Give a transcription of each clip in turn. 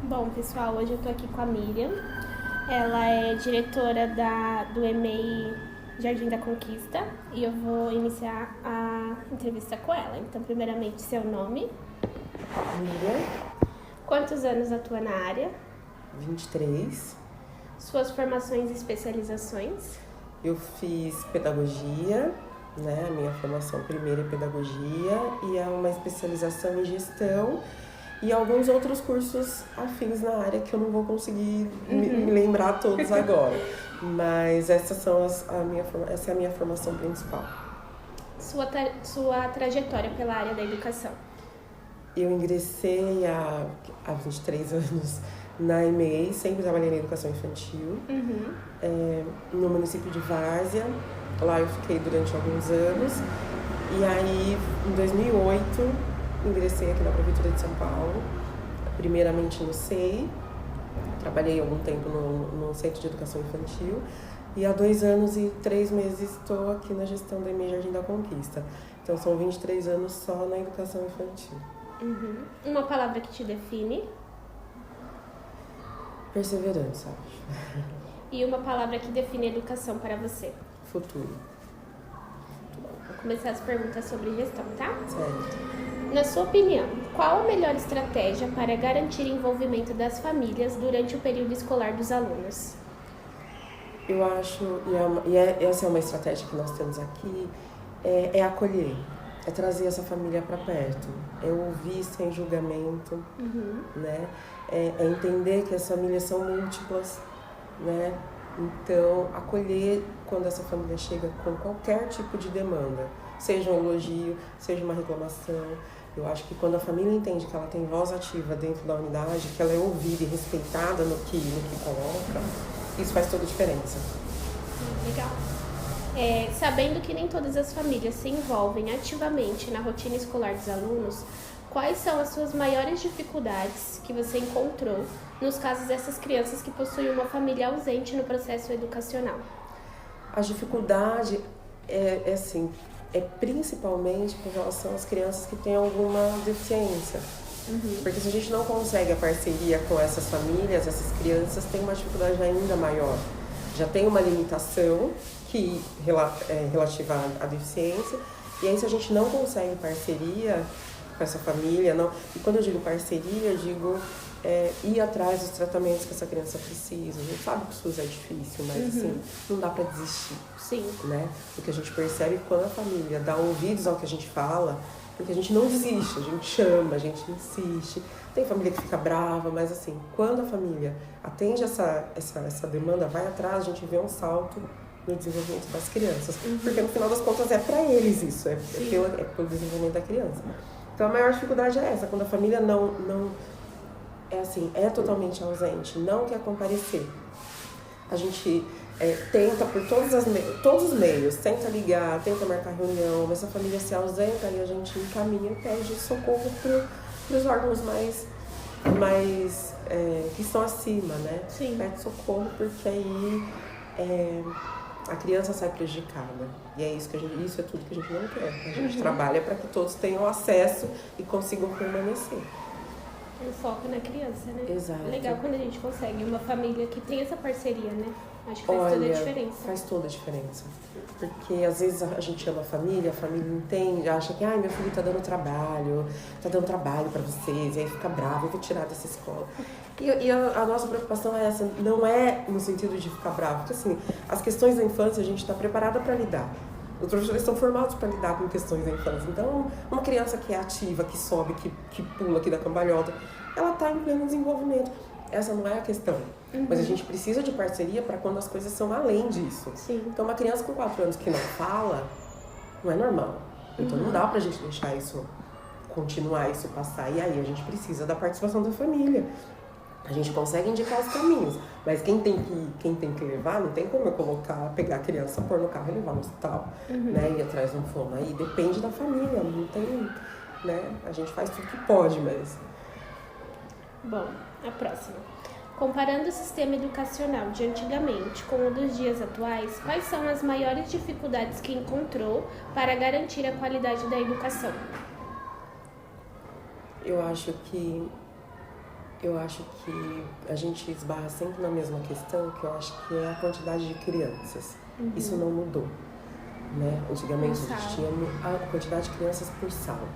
Bom, pessoal, hoje eu tô aqui com a Miriam. Ela é diretora do EMEI Jardim da Conquista e eu vou iniciar a entrevista com ela. Então, primeiramente, seu nome. Miriam, Quantos anos atua na área? 23. Suas formações e especializações? Eu fiz pedagogia, né? A minha formação primeira é pedagogia e é uma especialização em gestão e alguns outros cursos afins na área que eu não vou conseguir me lembrar todos agora. Mas essa é a minha formação principal. Sua trajetória pela área da educação? Eu ingressei há 23 anos na EMEI, sempre trabalhei na educação infantil, no município de Várzea. Lá eu fiquei durante alguns anos. E aí, em 2008, ingressei aqui na Prefeitura de São Paulo, primeiramente no SEI. Trabalhei algum tempo no Centro de Educação Infantil. E há 2 anos e 3 meses estou aqui na gestão do EMEI Jardim da Conquista. Então, são 23 anos só na educação infantil. Uma palavra que te define? Perseverança, acho. E uma palavra que define a educação para você? Futuro. Vou começar as perguntas sobre gestão, tá? Certo. Na sua opinião, qual a melhor estratégia para garantir o envolvimento das famílias durante o período escolar dos alunos? Eu acho, essa é uma estratégia que nós temos aqui, é acolher, é trazer essa família para perto, é ouvir sem julgamento, né? É entender que as famílias são múltiplas, né? Então, acolher quando essa família chega com qualquer tipo de demanda, seja um elogio, seja uma reclamação. Eu acho que quando a família entende que ela tem voz ativa dentro da unidade, que ela é ouvida e respeitada no que coloca, isso faz toda a diferença. Legal. Sabendo que nem todas as famílias se envolvem ativamente na rotina escolar dos alunos, quais são as suas maiores dificuldades que você encontrou nos casos dessas crianças que possuem uma família ausente no processo educacional? A dificuldade é principalmente com relação às crianças que têm alguma deficiência. Porque se a gente não consegue a parceria com essas famílias, essas crianças têm uma dificuldade ainda maior. Já tem uma limitação relativa à deficiência, e aí se a gente não consegue parceria com essa família, e quando eu digo parceria, eu digo ir atrás dos tratamentos que essa criança precisa. A gente sabe que o SUS é difícil, mas assim, não dá para desistir. Sim. Né? Porque a gente percebe que quando a família dá ouvidos ao que a gente fala, porque a gente não desiste, a gente chama, a gente insiste. Tem família que fica brava, mas assim, quando a família atende essa demanda, vai atrás, a gente vê um salto no desenvolvimento das crianças. Porque no final das contas é para eles isso, é pelo desenvolvimento da criança. Então a maior dificuldade é essa, quando a família é totalmente ausente, não quer comparecer. A gente tenta por todos os meios, tenta ligar, tenta marcar reunião, mas se a família se ausenta, aí a gente encaminha e pede socorro para os órgãos mais que estão acima, né? Sim. Pede socorro porque aí a criança sai prejudicada. E isso é tudo que a gente não quer. A gente trabalha para que todos tenham acesso e consigam permanecer. O foco na criança, né? Exato. Legal quando a gente consegue uma família que tem essa parceria, né? Acho que faz toda a diferença. Faz toda a diferença. Porque às vezes a gente ama a família entende, acha que meu filho tá dando trabalho para vocês, e aí fica bravo, eu vou tirar dessa escola. E a nossa preocupação é essa, não é no sentido de ficar bravo, porque assim, as questões da infância a gente está preparada para lidar. Os professores estão formados para lidar com questões da infância. Então, uma criança que é ativa, que sobe, que pula aqui da cambalhota, ela está em pleno desenvolvimento. Essa não é a questão. Mas a gente precisa de parceria para quando as coisas são além disso. Sim. Então, uma criança com 4 anos que não fala, não é normal. Então, não dá pra gente deixar isso, continuar isso passar. E aí, a gente precisa da participação da família. A gente consegue indicar os caminhos, mas quem tem que levar, não tem como eu pegar a criança, pôr no carro e levar no hospital, né, ir atrás de um fono. Aí depende da família, não tem, né, a gente faz tudo que pode, mas... Bom, a próxima. Comparando o sistema educacional de antigamente com o dos dias atuais, quais são as maiores dificuldades que encontrou para garantir a qualidade da educação? Eu acho que Eu acho que a gente esbarra sempre na mesma questão, que eu acho que é a quantidade de crianças. Isso não mudou, né? Antigamente a gente tinha a quantidade de crianças por sala.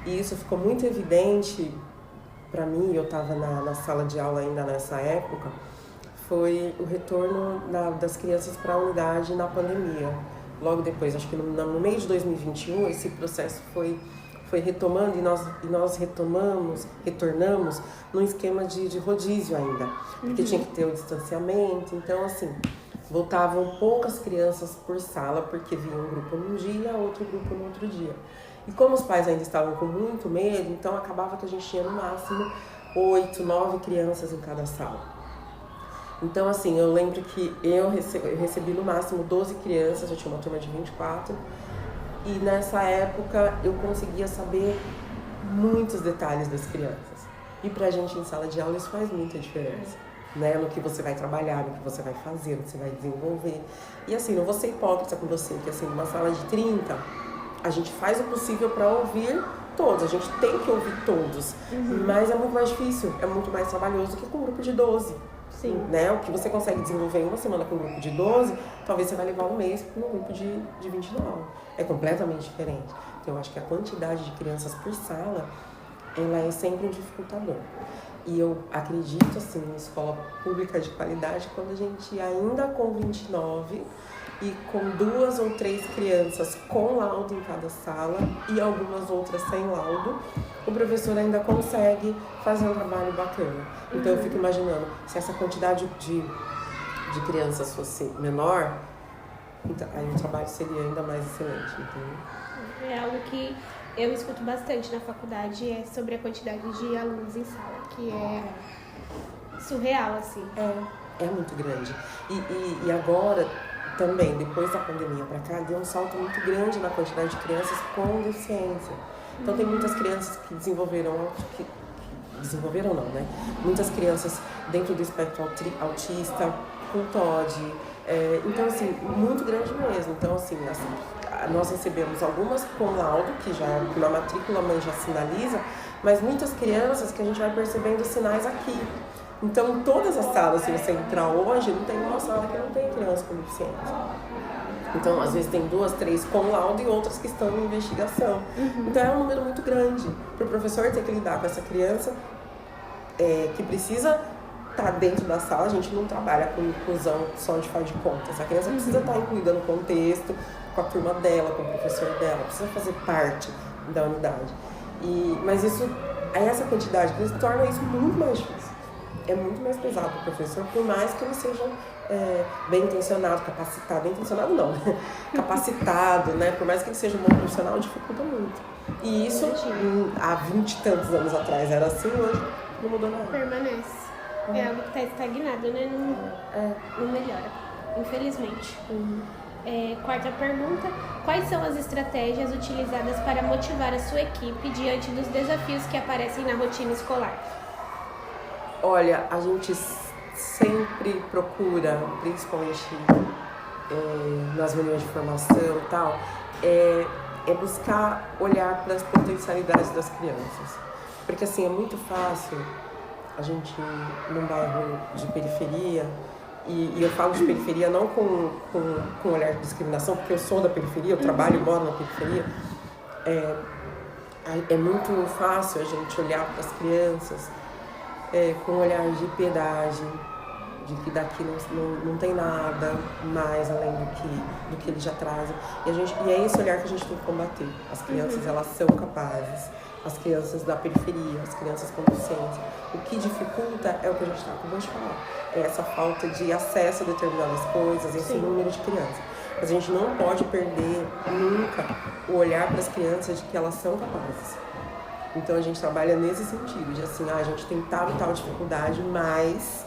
E isso ficou muito evidente para mim, eu estava na sala de aula ainda nessa época, foi o retorno das crianças para a unidade na pandemia. Logo depois, acho que no mês de 2021, esse processo foi retomando e nós retornamos num esquema de rodízio ainda, porque tinha que ter o distanciamento. Então, assim, voltavam poucas crianças por sala, porque vinha um grupo num dia, outro grupo no outro dia. E como os pais ainda estavam com muito medo, então acabava que a gente tinha no máximo 8, 9 crianças em cada sala. Então, assim, eu lembro que eu recebi no máximo 12 crianças, eu tinha uma turma de 24, e nessa época eu conseguia saber muitos detalhes das crianças. E pra gente em sala de aula isso faz muita diferença, né? No que você vai trabalhar, no que você vai fazer, no que você vai desenvolver. E assim, não vou ser hipócrita com você, que assim, numa sala de 30, a gente faz o possível para ouvir todos, a gente tem que ouvir todos, mas é muito mais difícil, é muito mais trabalhoso que com um grupo de 12. Sim. Né? O que você consegue desenvolver em uma semana com um grupo de 12, talvez você vai levar um mês com um grupo de 29. É completamente diferente. Então, eu acho que a quantidade de crianças por sala, ela é sempre um dificultador. E eu acredito, assim, em escola pública de qualidade, quando a gente ainda com 29 e com 2 ou 3 crianças com laudo em cada sala e algumas outras sem laudo, o professor ainda consegue fazer um trabalho bacana. Então eu fico imaginando, se essa quantidade de crianças fosse menor, então, aí o trabalho seria ainda mais excelente. Então... É algo que eu escuto bastante na faculdade, é sobre a quantidade de alunos em sala, que é surreal, assim. É muito grande. E agora, também, depois da pandemia para cá, deu um salto muito grande na quantidade de crianças com deficiência. Então tem muitas crianças que desenvolveram não, né? Muitas crianças dentro do espectro autista, com TOD. Então, assim, muito grande mesmo. Então, assim, nós recebemos algumas com laudo, que na matrícula a mãe já sinaliza, mas muitas crianças que a gente vai percebendo sinais aqui. Então, em todas as salas, se você entrar hoje, não tem uma sala que não tem criança com deficiência. Então, às vezes tem 2, 3 com laudo e outras que estão em investigação. Então, é um número muito grande. Para o professor ter que lidar com essa criança que precisa estar dentro da sala, a gente não trabalha com inclusão só de faz de contas. A criança precisa estar incluída no contexto, com a turma dela, com o professor dela, precisa fazer parte da unidade. Mas essa quantidade torna isso muito mais difícil. É muito mais pesado para o professor, por mais que ele seja bem intencionado, capacitado. Bem intencionado não, capacitado, né? Por mais que ele seja um bom profissional, dificulta muito. E isso há 20 e tantos anos atrás era assim, hoje não mudou nada. Permanece. É algo que está estagnado, né? Não melhora, infelizmente. Quarta pergunta: quais são as estratégias utilizadas para motivar a sua equipe diante dos desafios que aparecem na rotina escolar? Olha, a gente sempre procura, principalmente nas reuniões de formação e tal, é buscar olhar para as potencialidades das crianças. Porque assim, é muito fácil a gente, num bairro de periferia, e eu falo de periferia não com olhar de discriminação, porque eu sou da periferia, eu trabalho e moro na periferia, é muito fácil a gente olhar para as crianças com um olhar de piedade, de que daqui não tem nada mais além do que eles já trazem. E é esse olhar que a gente tem que combater. As crianças, elas são capazes. As crianças da periferia, as crianças com deficiência. O que dificulta é o que a gente acabou de falar. É essa falta de acesso a determinadas coisas, esse número de crianças. Mas a gente não pode perder nunca o olhar para as crianças de que elas são capazes. Então a gente trabalha nesse sentido, de assim, a gente tem tal e tal dificuldade, mas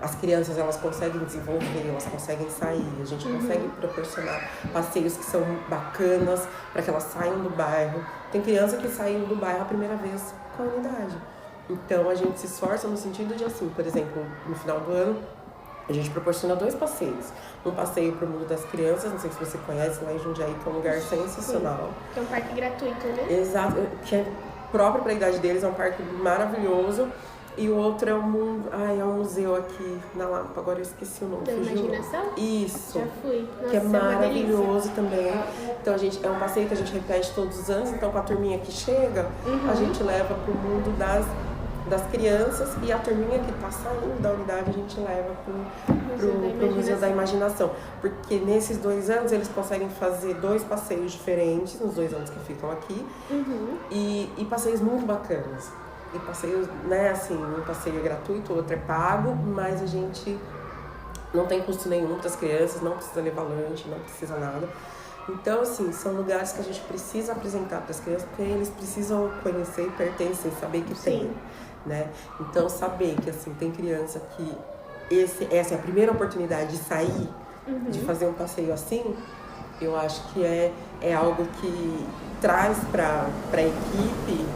as crianças, elas conseguem desenvolver, elas conseguem sair, a gente consegue proporcionar passeios que são bacanas para que elas saiam do bairro. Tem criança que saiu do bairro a primeira vez com a unidade. Então a gente se esforça no sentido de assim, por exemplo, no final do ano, a gente proporciona 2 passeios. Um passeio para o mundo das crianças, não sei se você conhece, lá em Jundiaí, que é um lugar sensacional. Que é um parque gratuito, né? Exato, que é próprio para a idade deles, é um parque maravilhoso. E o outro é o mundo. É um museu aqui na Lapa, agora eu esqueci o nome. Da imaginação? Isso. Já fui. Nossa, Que é maravilhoso uma também. Então é um passeio que a gente repete todos os anos, então com a turminha que chega, a gente leva pro mundo das crianças e a turminha que tá saindo da unidade a gente leva pro Museu da Imaginação. Porque nesses 2 anos eles conseguem fazer 2 passeios diferentes, nos 2 anos que ficam aqui, e passeios muito bacanas. E passeios, né, assim, um passeio é gratuito, o outro é pago, mas a gente não tem custo nenhum para as crianças, não precisa levar lanche, não precisa nada. Então, assim, são lugares que a gente precisa apresentar para as crianças, porque eles precisam conhecer e pertencer, saber que tem, né? Então, saber que, assim, tem criança que essa é a primeira oportunidade de sair, de fazer um passeio assim, eu acho que é algo que traz para a equipe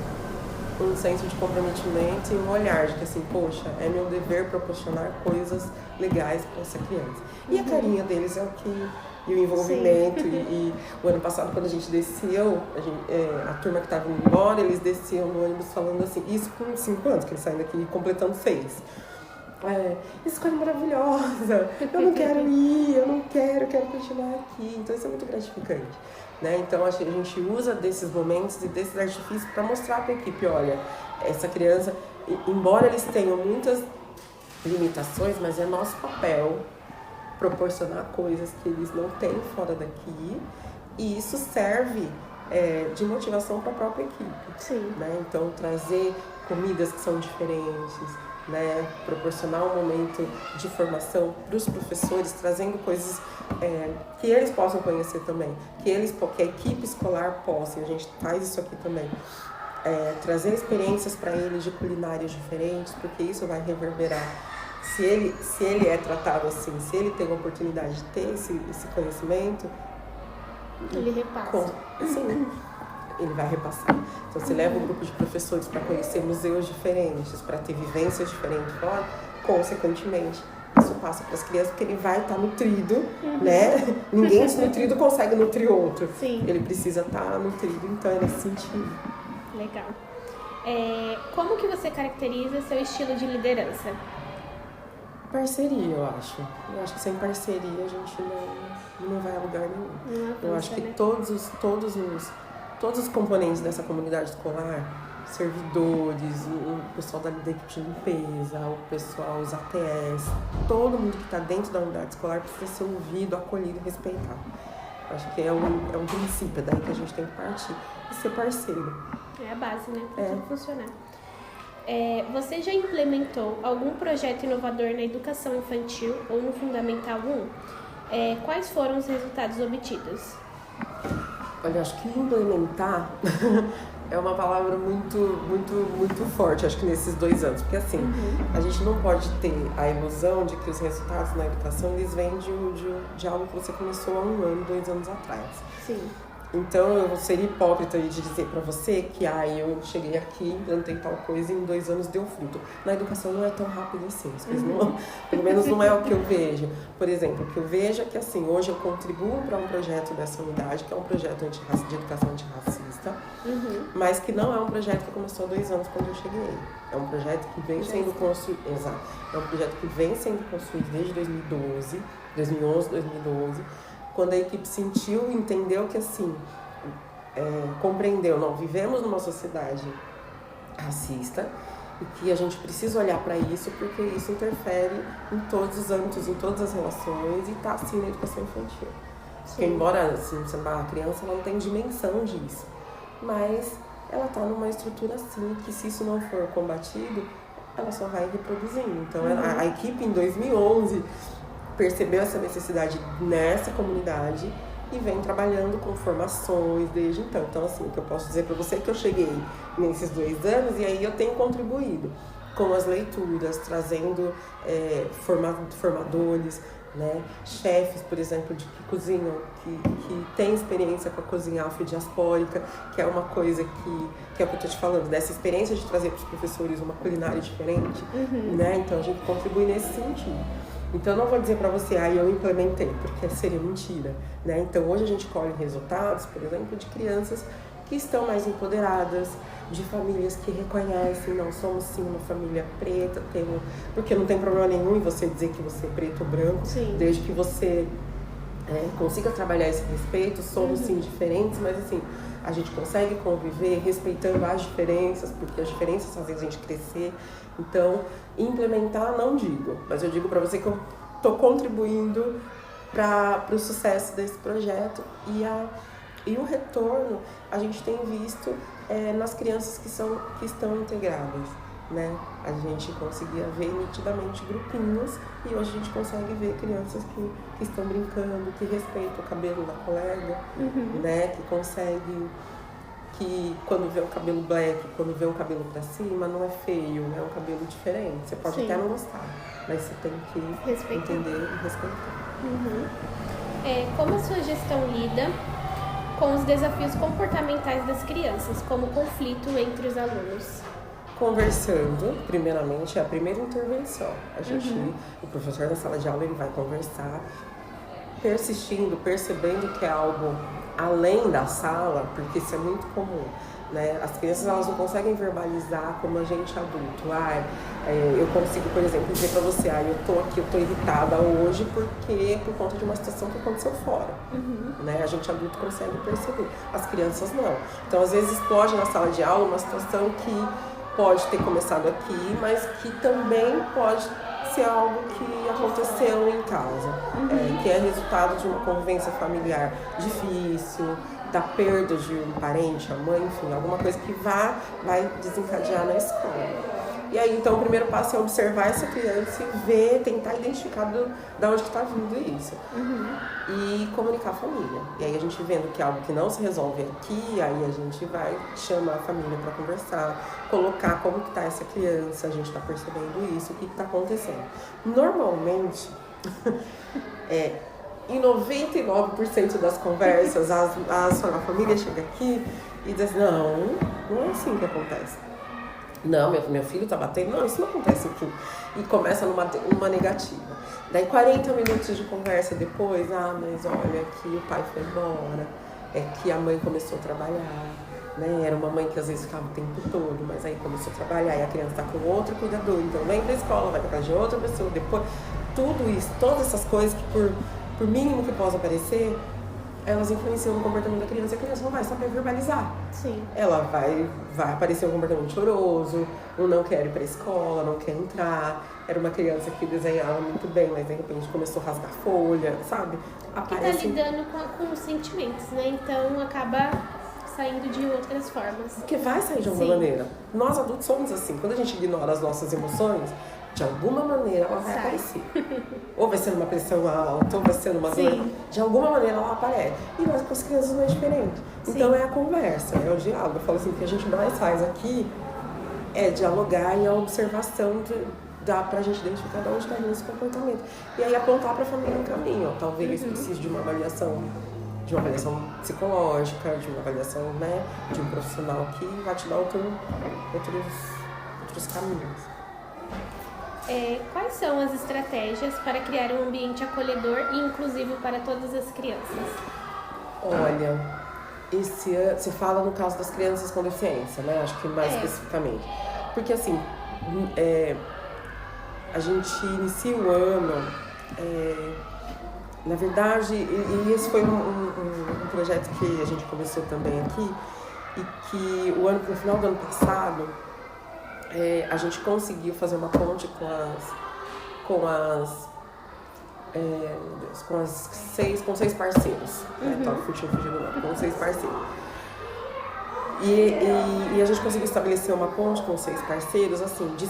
um senso de comprometimento e um olhar de que assim, poxa, é meu dever proporcionar coisas legais para essa criança. E a carinha deles é o que... E o envolvimento. E o ano passado, quando a gente desceu, a turma que estava indo embora, eles desciam no ônibus falando assim, isso com 5 anos, que eles saem daqui completando 6. Essa escola é maravilhosa, eu não quero ir, eu quero continuar aqui. Então isso é muito gratificante, né? Então acho que a gente usa desses momentos e desses artifícios para mostrar para a equipe, olha, essa criança, embora eles tenham muitas limitações, mas é nosso papel proporcionar coisas que eles não têm fora daqui, e isso serve de motivação para a própria equipe, né? Então trazer comidas que são diferentes, né, proporcionar um momento de formação para os professores, trazendo coisas que eles possam conhecer também, que a equipe escolar possa, e a gente faz isso aqui também, trazer experiências para eles de culinárias diferentes, porque isso vai reverberar. Se ele é tratado assim, se ele tem a oportunidade de ter esse conhecimento, ele repassa. Sim. Ele vai repassar. Então, você leva um grupo de professores para conhecer museus diferentes, para ter vivências diferentes fora, consequentemente, isso passa para as crianças, porque ele vai estar nutrido, né? Ninguém desnutrido consegue nutrir outro. Sim. Ele precisa estar nutrido, então é nesse sentido. Legal. Como que você caracteriza seu estilo de liderança? Parceria, eu acho. Eu acho que sem parceria a gente não vai a lugar nenhum. Eu acho que todos os componentes dessa comunidade escolar, servidores, o pessoal da equipe de limpeza, o pessoal, os ATS, todo mundo que está dentro da unidade escolar precisa ser ouvido, acolhido e respeitado. Acho que é um princípio, é daí que a gente tem que partir e ser parceiro. É a base, né? Para tudo funcionar. Você já implementou algum projeto inovador na educação infantil ou no Fundamental 1? Quais foram os resultados obtidos? Olha, acho que implementar é uma palavra muito, muito, muito forte, acho que nesses 2 anos. Porque assim, a gente não pode ter a ilusão de que os resultados na educação, eles vêm de algo que você começou há 1 ano, 2 anos atrás. Sim. Então, eu seria hipócrita de dizer para você que eu cheguei aqui, implantei tal coisa e em 2 anos deu fruto. Na educação não é tão rápido assim, as coisas pelo menos não é o que eu vejo. Por exemplo, o que eu vejo é que assim, hoje eu contribuo para um projeto dessa unidade, que é um projeto de educação antirracista, mas que não é um projeto que começou há 2 anos quando eu cheguei. É um projeto que vem sendo construído, exato, é um projeto que vem sendo construído desde 2011, 2012, quando a equipe sentiu, entendeu que assim, compreendeu, não, vivemos numa sociedade racista e que a gente precisa olhar para isso porque isso interfere em todos os âmbitos, em todas as relações e está assim na educação infantil. Porque embora assim, a criança ela não tem dimensão disso, mas ela está numa estrutura assim que se isso não for combatido, ela só vai reproduzindo. Então a equipe em 2011 percebeu essa necessidade nessa comunidade e vem trabalhando com formações desde então. Então, assim, o que eu posso dizer para você é que eu cheguei nesses 2 anos e aí eu tenho contribuído com as leituras, trazendo formadores, né? Chefes, por exemplo, que cozinham, que têm experiência com a cozinha afrodiaspórica, que é uma coisa que é o que eu estou te falando, dessa experiência de trazer para os professores uma culinária diferente, né? Então, a gente contribui nesse sentido. Então, eu não vou dizer para você, eu implementei, porque seria mentira, né? Então, hoje a gente colhe resultados, por exemplo, de crianças que estão mais empoderadas, de famílias que reconhecem, não, somos sim uma família preta, porque não tem problema nenhum em você dizer que você é preto ou branco, Sim. desde que você consiga trabalhar esse respeito, somos sim diferentes, mas assim, a gente consegue conviver respeitando as diferenças, porque as diferenças fazem a gente crescer. Então, implementar não digo, mas eu digo para você que eu estou contribuindo para o sucesso desse projeto e o retorno a gente tem visto nas crianças que estão integradas, né? A gente conseguia ver nitidamente grupinhos e hoje a gente consegue ver crianças que estão brincando, que respeitam o cabelo da colega, né? Que consegue, que quando vê o cabelo black, quando vê um cabelo pra cima, não é feio, é um cabelo diferente. Você pode Sim. até não gostar, mas você tem que entender e respeitar. Como a sua gestão lida com os desafios comportamentais das crianças, como o conflito entre os alunos? Conversando, primeiramente, é a primeira intervenção. O professor da sala de aula ele vai conversar, persistindo, percebendo que é algo além da sala, porque isso é muito comum, né? As crianças elas não conseguem verbalizar como a gente adulto. Eu consigo, por exemplo, dizer para você, eu tô aqui, eu tô irritada hoje por conta de uma situação que aconteceu fora, né? A gente adulto consegue perceber, as crianças não. Então, às vezes explode na sala de aula uma situação que pode ter começado aqui, mas que também pode ser algo que aconteceu em casa, que é resultado de uma convivência familiar difícil, da perda de um parente, a mãe, enfim, alguma coisa que vai desencadear na escola. E aí, então, o primeiro passo é observar essa criança e ver, tentar identificar de onde está vindo isso. E comunicar a família. E aí, a gente vendo que é algo que não se resolve aqui, aí a gente vai chamar a família para conversar, colocar como que está essa criança, a gente está percebendo isso, o que está acontecendo. Normalmente, em 99% das conversas, a família chega aqui e diz, não é assim que acontece. Não, meu filho tá batendo. Não, isso não acontece aqui. E começa numa negativa. Daí 40 minutos de conversa depois, mas olha que o pai foi embora, que a mãe começou a trabalhar, né? Era uma mãe que às vezes ficava o tempo todo, mas aí começou a trabalhar e a criança tá com outro cuidador, então vem pra escola, vai pra casa de outra pessoa, depois, tudo isso, todas essas coisas que por mínimo que possa parecer, elas influenciam no comportamento da criança e a criança não vai saber verbalizar. Sim. Ela vai aparecer um comportamento choroso, não quer ir pra escola, não quer entrar. Era uma criança que desenhava muito bem, mas de repente começou a rasgar folha, sabe? Que tá lidando com os sentimentos, né? Então acaba saindo de outras formas. Porque vai sair de alguma maneira. Nós adultos somos assim, quando a gente ignora as nossas emoções, de alguma maneira ela vai aparecer. Ou vai ser numa pressão alta, ou vai ser numa dor. De alguma maneira ela aparece. E nós com as crianças não é diferente. Então é a conversa, é o diálogo. Eu falo assim, o que a gente mais faz aqui é dialogar e a observação dá pra gente identificar de onde está vindo esse comportamento. E aí apontar pra família um caminho. Talvez precise de uma avaliação psicológica, de uma avaliação, né, de um profissional que vai te dar outros caminhos. Quais são as estratégias para criar um ambiente acolhedor e inclusivo para todas as crianças? Olha, você fala no caso das crianças com deficiência, né? Acho que mais especificamente. Porque assim, a gente inicia o ano, na verdade, e esse foi um projeto que a gente começou também aqui, e que no final do ano passado, a gente conseguiu fazer uma ponte com seis parceiros, com 6 parceiros. E a gente conseguiu estabelecer uma ponte com 6 parceiros, assim, de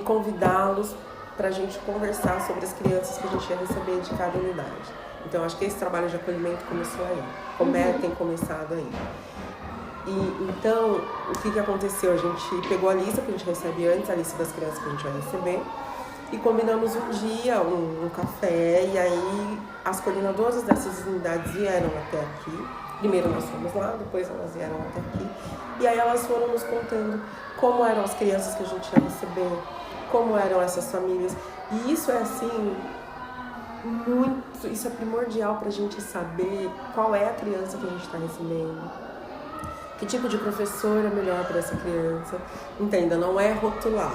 convidá-los para a gente conversar sobre as crianças que a gente ia receber de cada unidade. Então, acho que esse trabalho de acolhimento começou aí, tem começado aí. Então, o que aconteceu? A gente pegou a lista que a gente recebe antes, a lista das crianças que a gente vai receber, e combinamos um dia, um café, e aí as coordenadoras dessas unidades vieram até aqui. Primeiro nós fomos lá, depois elas vieram até aqui. E aí elas foram nos contando como eram as crianças que a gente ia receber, como eram essas famílias. E isso é assim, isso é primordial para a gente saber qual é a criança que a gente está recebendo, que tipo de professor é melhor para essa criança. Entenda, não é rotular.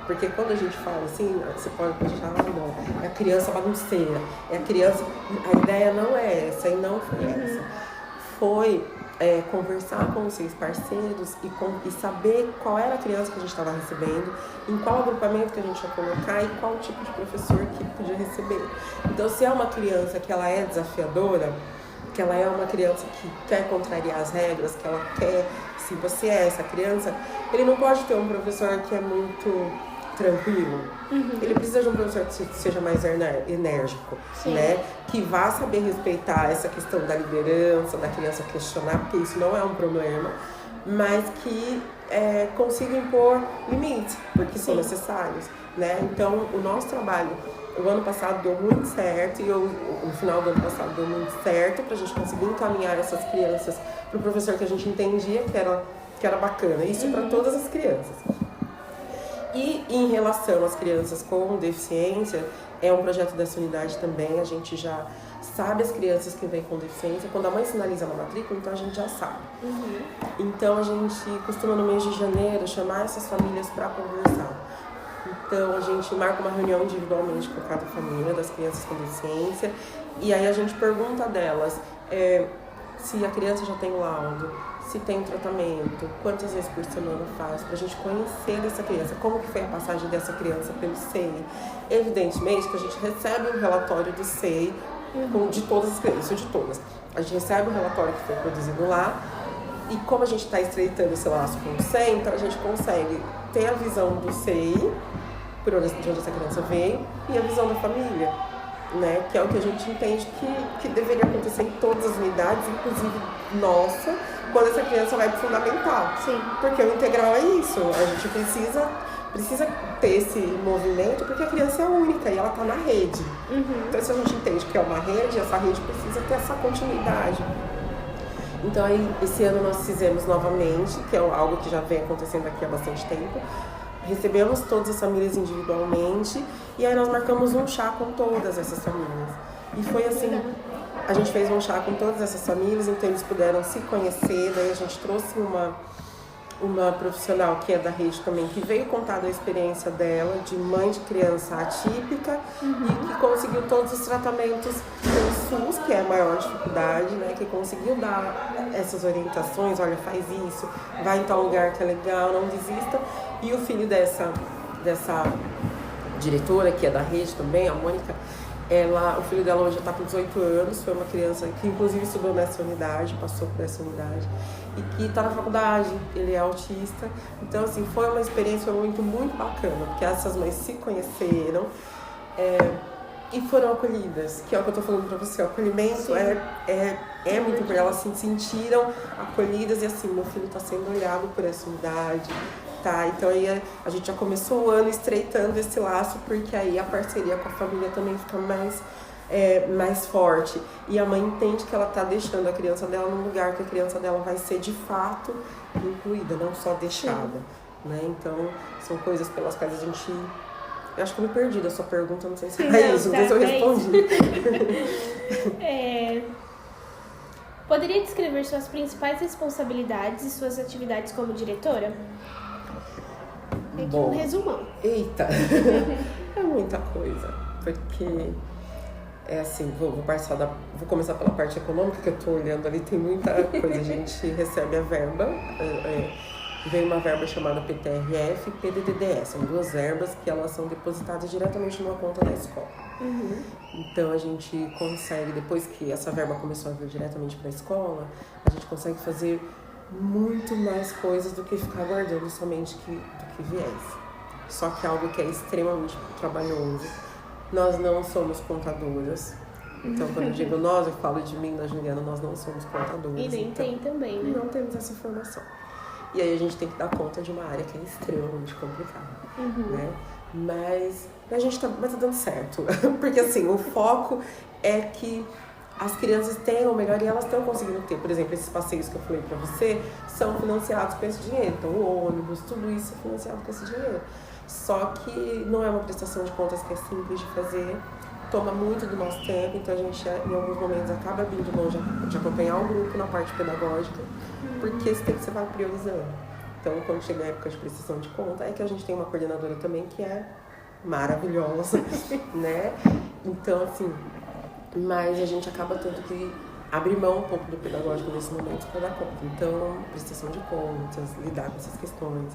Porque quando a gente fala assim, você pode achar, não, é a criança bagunceira, é a criança... A ideia não é essa e não foi essa. Foi conversar com os seus parceiros e saber qual era a criança que a gente estava recebendo, em qual agrupamento que a gente ia colocar e qual tipo de professor que podia receber. Então, se é uma criança que ela é desafiadora, que ela é uma criança que quer contrariar as regras, que ela quer... Se você é essa criança, ele não pode ter um professor que é muito... tranquilo. Ele precisa de um professor que seja mais enérgico, né? Que vá saber respeitar essa questão da liderança, da criança questionar, porque isso não é um problema, mas que consiga impor limites, porque são necessários, né? Então, o nosso trabalho, o ano passado deu muito certo, e no final do ano passado deu muito certo, pra gente conseguir encaminhar essas crianças pro professor que a gente entendia que era bacana. Isso para todas as crianças. E em relação às crianças com deficiência, é um projeto dessa unidade também, a gente já sabe as crianças que vêm com deficiência. Quando a mãe sinaliza na matrícula, então a gente já sabe. Então a gente costuma no mês de janeiro chamar essas famílias para conversar. Então a gente marca uma reunião individualmente com cada família das crianças com deficiência, e aí a gente pergunta delas se a criança já tem laudo, se tem um tratamento, quantas vezes por semana faz, pra gente conhecer dessa criança, como que foi a passagem dessa criança pelo SEI. Evidentemente que a gente recebe um relatório do SEI, de todas as crianças, isso de todas. A gente recebe o relatório que foi produzido lá, e como a gente está estreitando esse laço com o SEI, então a gente consegue ter a visão do SEI, de onde essa criança veio, e a visão da família, né? Que é o que a gente entende que deveria acontecer em todas as unidades, inclusive nossa, quando essa criança vai para o fundamental. Sim. Porque o integral é isso, a gente precisa ter esse movimento, porque a criança é única e ela está na rede. Então, se a gente entende que é uma rede, essa rede precisa ter essa continuidade. Então, aí, esse ano nós fizemos novamente, que é algo que já vem acontecendo aqui há bastante tempo. Recebemos todas as famílias individualmente e aí nós marcamos um chá com todas essas famílias. E foi assim, a gente fez um chá com todas essas famílias, então eles puderam se conhecer, daí a gente trouxe uma profissional que é da rede também, que veio contar da experiência dela, de mãe de criança atípica, e que conseguiu todos os tratamentos pelo SUS, que é a maior dificuldade, né? Que conseguiu dar essas orientações, olha, faz isso, vai em tal lugar que é legal, não desista. E o filho dessa diretora, que é da rede também, a Mônica, o filho dela hoje já está com 18 anos, foi uma criança que inclusive estudou nessa unidade, passou por essa unidade, e que está na faculdade, ele é autista. Então, assim, foi uma experiência muito bacana, porque essas mães se conheceram e foram acolhidas, que é o que eu estou falando para você, o acolhimento é muito importante, elas se sentiram acolhidas e assim, meu filho está sendo olhado por essa unidade. Tá, então aí a gente já começou o ano estreitando esse laço, porque aí a parceria com a família também fica mais forte. E a mãe entende que ela está deixando a criança dela num lugar que a criança dela vai ser de fato incluída, não só deixada. Né? Então, são coisas pelas quais a gente... Eu acho que eu me perdi da sua pergunta, não sei se é isso, não sei se eu respondi. Poderia descrever suas principais responsabilidades e suas atividades como diretora? Bom, um resumão. Eita, é muita coisa, porque é assim, vou começar pela parte econômica, que eu tô olhando ali, tem muita coisa, a gente recebe a verba, vem uma verba chamada PTRF e PDDDS, são duas verbas que elas são depositadas diretamente numa conta da escola. Então a gente consegue, depois que essa verba começou a vir diretamente para a escola, a gente consegue fazer muito mais coisas do que ficar guardando somente do que viesse. Só que é algo que é extremamente trabalhoso. Nós não somos contadoras. Então, quando eu digo nós, eu falo de mim, da Juliana, nós não somos contadoras. E nem então, tem também, né? Não temos essa formação. E aí a gente tem que dar conta de uma área que é extremamente complicada. Né? Mas tá dando certo. Porque assim, o foco é que as crianças tenham melhor e elas estão conseguindo ter. Por exemplo, esses passeios que eu falei pra você são financiados com esse dinheiro. Então, o ônibus, tudo isso é financiado com esse dinheiro. Só que não é uma prestação de contas que é simples de fazer. toma muito do nosso tempo, então a gente, em alguns momentos, acaba abrindo mão de acompanhar o grupo na parte pedagógica, porque esse tempo você vai priorizando. Então, quando chega a época de prestação de conta, é que a gente tem uma coordenadora também que é maravilhosa, né? Então, assim, mas a gente acaba tendo que abrir mão um pouco do pedagógico nesse momento para dar conta. Então, prestação de contas, lidar com essas questões.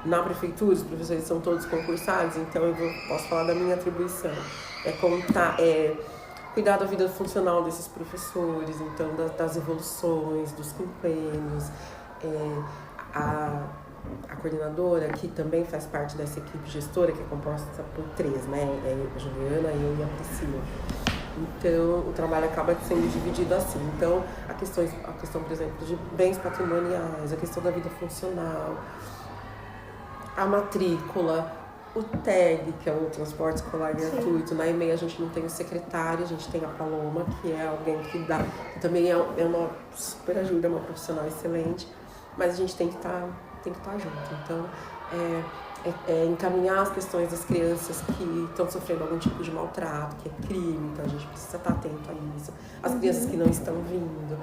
Na prefeitura, os professores são todos concursados, então posso falar da minha atribuição. Cuidar da vida funcional desses professores, então das evoluções, dos quinquênios. A coordenadora, que também faz parte dessa equipe gestora, que é composta por 3, né? A Juliana, eu e a Priscila. Então, o trabalho acaba sendo dividido assim. Então, a questão, por exemplo, de bens patrimoniais, a questão da vida funcional, a matrícula, o TEG, que é o transporte escolar gratuito. Na EMEI a gente não tem o secretário, a gente tem a Paloma, que é alguém que dá, que também é uma super ajuda, é uma profissional excelente, mas a gente tem que estar junto. Então, encaminhar as questões das crianças que estão sofrendo algum tipo de maltrato, que é crime, então a gente precisa estar atento a isso. As crianças que não estão vindo.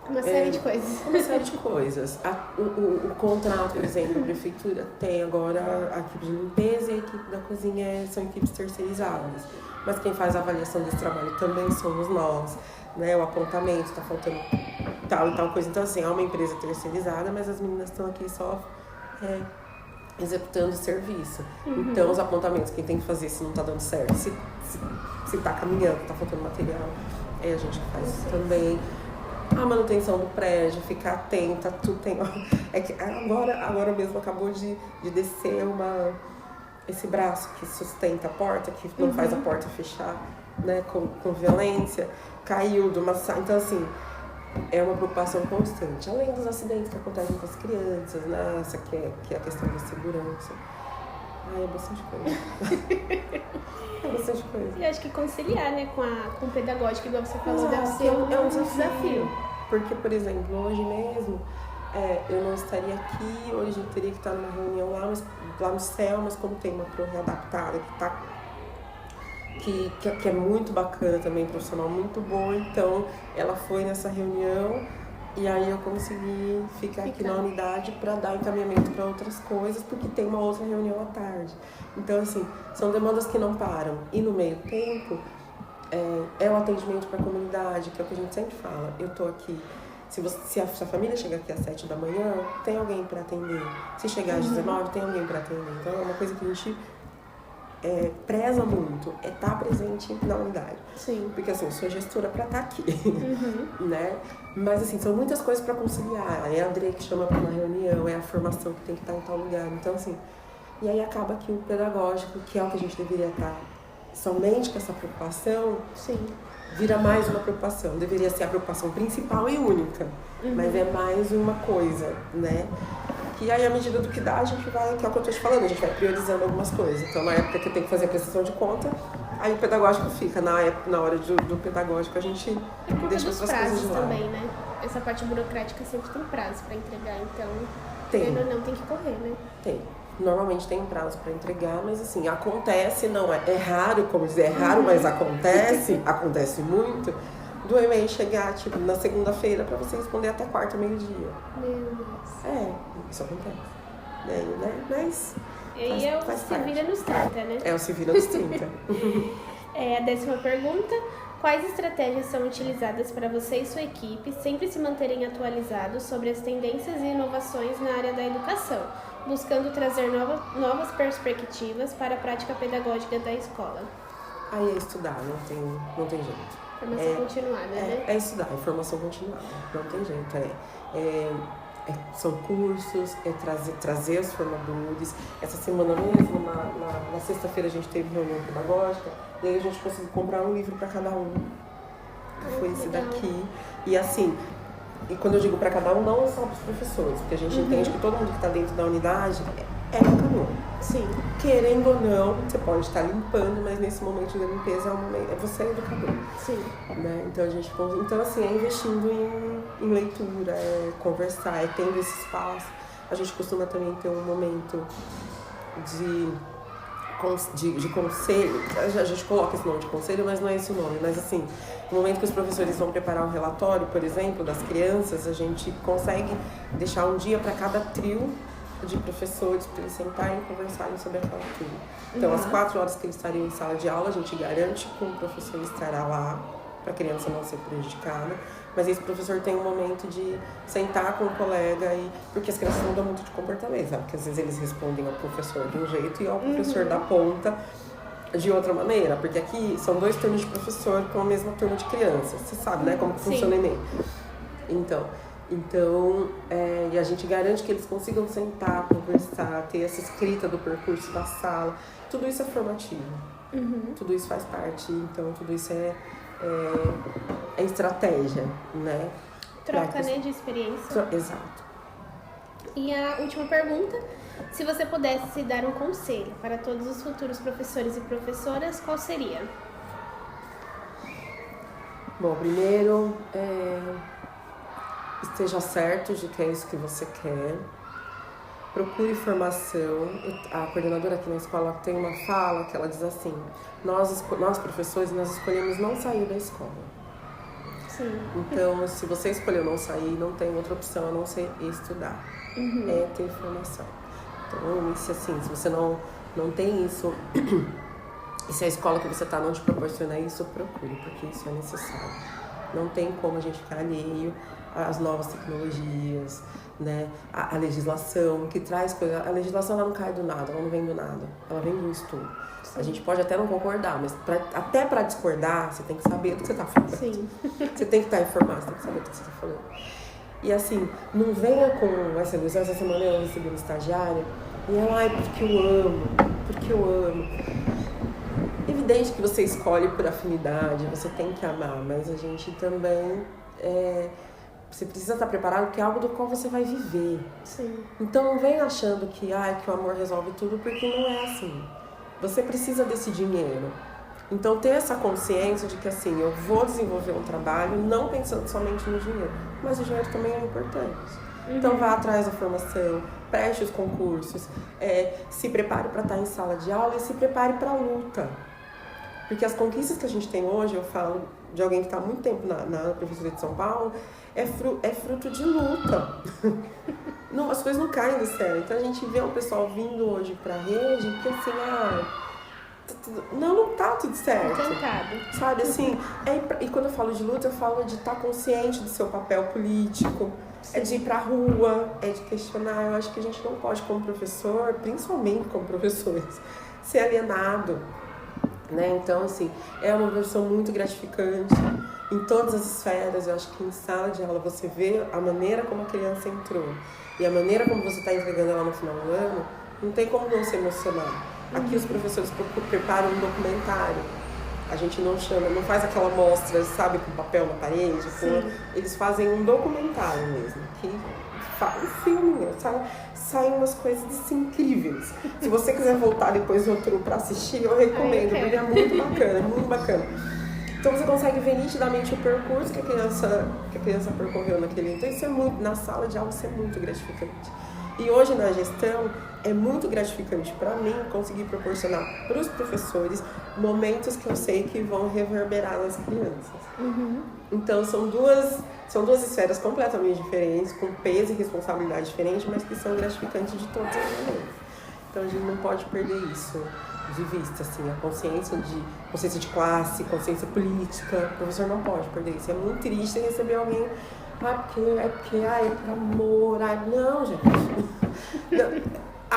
Uma série de coisas. Uma série de coisas. O contrato, por exemplo, da prefeitura tem agora a equipe de limpeza e a equipe da cozinha são equipes terceirizadas. Mas quem faz a avaliação desse trabalho também somos nós, né? O apontamento, está faltando tal e tal coisa. Então, assim, há uma empresa terceirizada, mas as meninas estão aqui só executando o serviço. Então, os apontamentos, quem tem que fazer se não está dando certo, se está caminhando, está faltando material, é a gente que faz isso também. A manutenção do prédio, ficar atenta, tudo tem. É que agora mesmo acabou de descer esse braço que sustenta a porta, que não faz a porta fechar, né, com violência, caiu de uma sala. Então, assim, é uma preocupação constante. Além dos acidentes que acontecem com as crianças, né? Essa que é a questão da segurança. É bastante coisa. É bastante coisa. E acho que conciliar, né, com o pedagógico, igual você falou, deve ser um desafio. Porque, por exemplo, hoje mesmo, eu não estaria aqui, hoje eu teria que estar numa reunião lá no céu, mas como tem uma pro readaptada que é muito bacana também, profissional muito boa, então ela foi nessa reunião e aí eu consegui ficar aqui na unidade para dar encaminhamento para outras coisas, porque tem uma outra reunião à tarde. Então, assim, são demandas que não param. E no meio tempo, é o atendimento para a comunidade, que é o que a gente sempre fala. Eu tô aqui, se a sua família chegar aqui às 7 da manhã, tem alguém para atender. Se chegar às 19, tem alguém para atender. Então, é uma coisa que a gente preza muito, é estar presente na unidade. Sim. Porque, assim, eu sou gestora para estar aqui, né? Mas, assim, são muitas coisas para conciliar. É a André que chama para uma reunião, é a formação que tem que estar em tal lugar. Então, assim, e aí acaba que o pedagógico, que é o que a gente deveria estar somente com essa preocupação, vira mais uma preocupação. Deveria ser a preocupação principal e única, mas é mais uma coisa, né? E aí, à medida do que dá, a gente vai, que é o que eu estou te falando, a gente vai priorizando algumas coisas. Então, na época que eu tenho que fazer a prestação de conta, aí o pedagógico fica. Na hora do pedagógico, a gente deixa outras coisas de lado. Também, né? Essa parte burocrática sempre tem prazo para entregar, então, não tem que correr, né? Tem. Normalmente tem prazo para entregar, mas assim, acontece, não é raro, como dizer, é raro, mas acontece muito, do e-mail chegar, tipo, na segunda-feira para você responder até quarta, meio-dia. Meu Deus. Isso acontece. Né? Mas e aí é o se vira nos 30, né? É o se vira nos 30. A 10ª pergunta. Quais estratégias são utilizadas para você e sua equipe sempre se manterem atualizados sobre as tendências e inovações na área da educação, buscando trazer novas perspectivas para a prática pedagógica da escola? Aí é estudar, não tem jeito. Formação continuada, né? É estudar, é formação continuada, não tem jeito. São cursos, trazer os formadores. Essa semana mesmo, na sexta-feira, a gente teve reunião pedagógica, e aí a gente conseguiu comprar um livro para cada um. Que foi esse daqui. E assim, e quando eu digo para cada um, não só para os professores, porque a gente entende que todo mundo que está dentro da unidade é educador. Sim. Querendo ou não, você pode estar limpando, mas nesse momento da limpeza você é educador. Sim. Né? Então, assim, é investindo em leitura, conversar, tendo esse espaço. A gente costuma também ter um momento de de conselho, a gente coloca esse nome de conselho, mas não é esse o nome, mas assim, no momento que os professores vão preparar um relatório, por exemplo, das crianças, a gente consegue deixar um dia para cada trio de professores para eles sentarem e conversarem sobre aquela turma. Então, às 4 horas que eles estariam em sala de aula, a gente garante que o professor estará lá para a criança não ser prejudicada, mas esse professor tem um momento de sentar com o colega, porque as crianças mudam muito de comportamento, sabe? Porque às vezes eles respondem ao professor de um jeito e ao professor da ponta de outra maneira, porque aqui são 2 turnos de professor com a mesma turma de crianças, você sabe, né, como que funciona o Enem. Então, e a gente garante que eles consigam sentar, conversar, ter essa escrita do percurso da sala, tudo isso é formativo, tudo isso faz parte, então tudo isso é estratégia, né? Troca, né, de experiência. Exato. E a última pergunta, se você pudesse dar um conselho para todos os futuros professores e professoras, qual seria? Bom, primeiro, esteja certo de que é isso que você quer. Procure formação. A coordenadora aqui na escola tem uma fala que ela diz assim: nós professores, nós escolhemos não sair da escola. Sim. Então, se você escolheu não sair, não tem outra opção a não ser estudar. É ter formação. Então, se você não tem isso, e se a escola que você está não te proporciona isso, procure, porque isso é necessário. Não tem como a gente ficar alheio às novas tecnologias, né? A legislação que traz coisa. A legislação ela não cai do nada, ela não vem do nada, ela vem do estudo. Sim. A gente pode até não concordar, mas até para discordar, você tem que saber do que você está falando. Sim. Você tem que estar informado, você tem que saber do que você está falando. E assim, não venha com essa ilusão. Essa semana eu recebi uma estagiária e ela, porque eu amo. Evidente que você escolhe por afinidade, você tem que amar, mas a gente também você precisa estar preparado porque é algo do qual você vai viver. Sim. Então não vem achando que o amor resolve tudo, porque não é assim. Você precisa desse dinheiro. Então ter essa consciência de que assim, eu vou desenvolver um trabalho não pensando somente no dinheiro, mas o dinheiro também é importante. Então vá atrás da formação, preste os concursos, se prepare para estar em sala de aula e se prepare para a luta. Porque as conquistas que a gente tem hoje, eu falo de alguém que está há muito tempo na Prefeitura de São Paulo, é fruto de luta. Não, as coisas não caem do céu. Então a gente vê um pessoal vindo hoje para a rede, que assim, não tá tudo certo. Tentado. Sabe, assim, e quando eu falo de luta, eu falo de estar consciente do seu papel político, é de ir pra rua, é de questionar. Eu acho que a gente não pode, como professor, principalmente como professores, ser alienado, né? Então, assim, é uma profissão muito gratificante em todas as esferas. Eu acho que em sala de aula você vê a maneira como a criança entrou e a maneira como você está entregando ela no final do ano, não tem como não se emocionar. Aqui os professores preparam um documentário. A gente não faz aquela mostra, sabe, com papel na parede. Eles fazem um documentário mesmo, um filme, sabe? Saem umas coisas assim, incríveis. Se você quiser voltar depois do outro para assistir, eu recomendo, porque é muito bacana, muito bacana. Então você consegue ver nitidamente o percurso que a criança percorreu naquele. Então isso na sala de aula isso é muito gratificante. E hoje na gestão é muito gratificante para mim conseguir proporcionar para os professores momentos que eu sei que vão reverberar nas crianças. Então são duas esferas completamente diferentes, com peso e responsabilidade diferente, mas que são gratificantes de todas as maneiras. Então a gente não pode perder isso de vista, assim, a consciência de classe, consciência política. O professor não pode perder isso. É muito triste receber alguém é por amor, não, gente. Não. O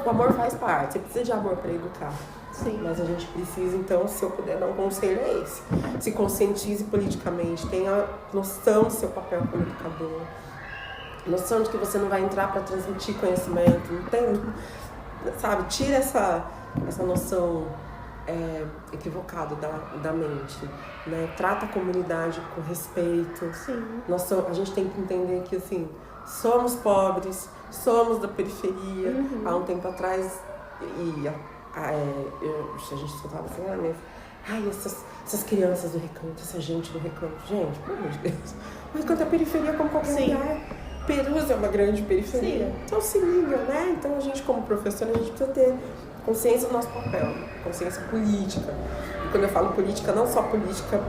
amor faz parte, você precisa de amor para educar. Sim. Mas a gente precisa, então, se eu puder dar um conselho, é esse. Se conscientize politicamente, tenha noção do seu papel como educador, noção de que você não vai entrar para transmitir conhecimento, não tem, sabe? Tira essa noção equivocado da mente, né? Trata a comunidade com respeito. Sim. A gente tem que entender que, assim, somos pobres, somos da periferia. Há um tempo atrás, a gente escutava assim, essas crianças do recanto, essa gente do recanto. Gente, pelo amor de Deus, o recanto é periferia como qualquer lugar. Perus é uma grande periferia. Sim. Então se liga, né? Então a gente como professora, a gente precisa ter consciência do nosso papel, consciência política. E quando eu falo política, não só política,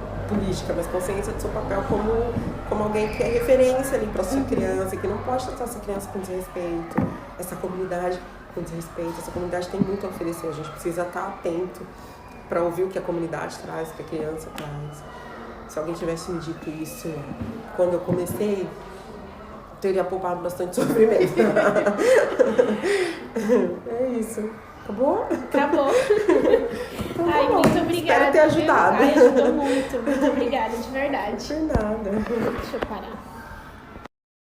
mas consciência do seu papel como alguém que é referência ali para sua criança, que não pode tratar essa criança com desrespeito, essa comunidade com desrespeito. Essa comunidade tem muito a oferecer, a gente precisa estar atento para ouvir o que a comunidade traz, o que a criança traz. Se alguém tivesse me dito isso quando eu comecei, teria poupado bastante sofrimento. É isso. Acabou? Acabou. Então, Ai, tá bom. muito obrigada. Espero ter ajudado. Ai, ajudou muito. Muito obrigada, de verdade. Por nada. Deixa eu parar.